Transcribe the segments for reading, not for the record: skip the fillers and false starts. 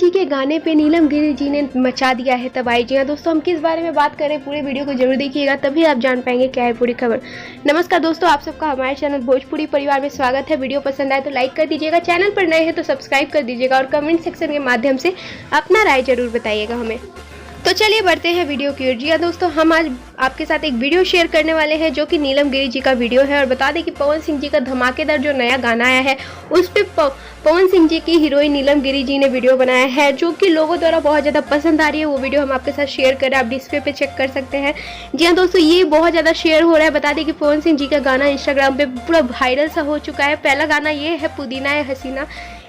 जी के गाने पे नीलम गिरी जी ने मचा दिया है तबाही। जी हाँ दोस्तों, हम किस बारे में बात करें, पूरे वीडियो को जरूर देखिएगा, तभी आप जान पाएंगे क्या है पूरी खबर। नमस्कार दोस्तों, आप सबका हमारे चैनल भोजपुरी परिवार में स्वागत है। वीडियो पसंद आए तो लाइक कर दीजिएगा, चैनल पर नए हैं तो सब्सक्राइब कर दीजिएगा और कमेंट सेक्शन के माध्यम से अपना राय जरूर बताइएगा हमें। तो चलिए बढ़ते हैं वीडियो की ओर। जी हाँ दोस्तों, हम आज आपके साथ एक वीडियो शेयर करने वाले हैं जो कि नीलम गिरी जी का वीडियो है। और बता दें कि पवन सिंह जी का धमाकेदार जो नया गाना आया है उस पे पवन सिंह जी की हीरोइन नीलम गिरी जी ने वीडियो बनाया है जो कि लोगों द्वारा बहुत ज़्यादा पसंद आ रही है। वो वीडियो हम आपके साथ शेयर कर रहे हैं, आप डिस्प्ले पे चेक कर सकते हैं। जी हाँ दोस्तों, ये बहुत ज़्यादा शेयर हो रहा है। बता दें कि पवन सिंह जी का गाना इंस्टाग्राम पे पूरा वायरल सा हो चुका है। पहला गाना ये है पुदीना है हसीना,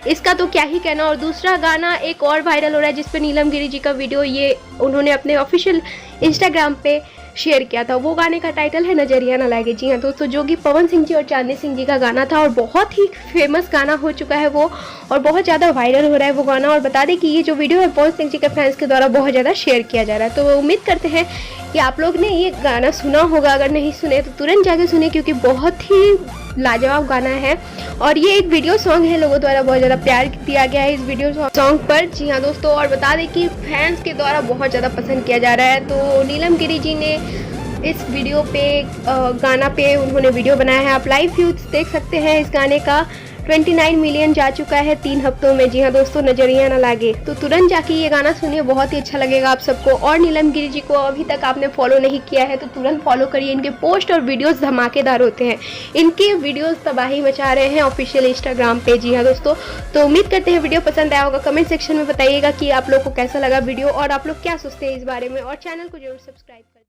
इसका तो क्या ही कहना। और दूसरा गाना एक और वायरल हो रहा है जिसपे नीलम गिरी जी का वीडियो ये उन्होंने अपने ऑफिशियल इंस्टाग्राम पे शेयर किया था। वो गाने का टाइटल है नजरिया ना लागे। जी हाँ दोस्तों, जो कि पवन सिंह जी और चांदनी सिंह जी का गाना था और बहुत ही फेमस गाना हो चुका है वो, और बहुत ज़्यादा वायरल हो रहा है वो गाना। और बता दें कि ये जो वीडियो है पवन सिंह जी के फैंस के द्वारा बहुत ज़्यादा शेयर किया जा रहा है। तो उम्मीद करते हैं कि आप लोग ने ये गाना सुना होगा। अगर नहीं सुने तो तुरंत जाके सुने, क्योंकि बहुत ही लाजवाब गाना है और ये एक वीडियो सॉन्ग है। लोगों द्वारा बहुत ज़्यादा प्यार दिया गया है इस वीडियो सॉन्ग पर। जी हाँ दोस्तों, और बता दें कि फैंस के द्वारा बहुत ज़्यादा पसंद किया जा रहा है। तो नीलम गिरी जी ने इस वीडियो पे गाना पे उन्होंने वीडियो बनाया है। आप लाइव व्यूज देख सकते हैं। इस गाने का 29 मिलियन जा चुका है 3 हफ्तों में। जी हाँ दोस्तों, नजरिया ना लागे। तो तुरंत जाके ये गाना सुनिए, बहुत ही अच्छा लगेगा आप सबको। और नीलम गिरी जी को अभी तक आपने फॉलो नहीं किया है तो तुरंत फॉलो करिए। इनके पोस्ट और वीडियोस धमाकेदार होते हैं। इनके वीडियोस तबाही मचा रहे हैं ऑफिशियल इंस्टाग्राम पे। जी हाँ दोस्तों, तो उम्मीद करते हैं वीडियो पसंद आया होगा। कमेंट सेक्शन में बताइएगा कि आप लोग को कैसा लगा वीडियो और आप लोग क्या सोचते हैं इस बारे में, और चैनल को जरूर सब्सक्राइब करें।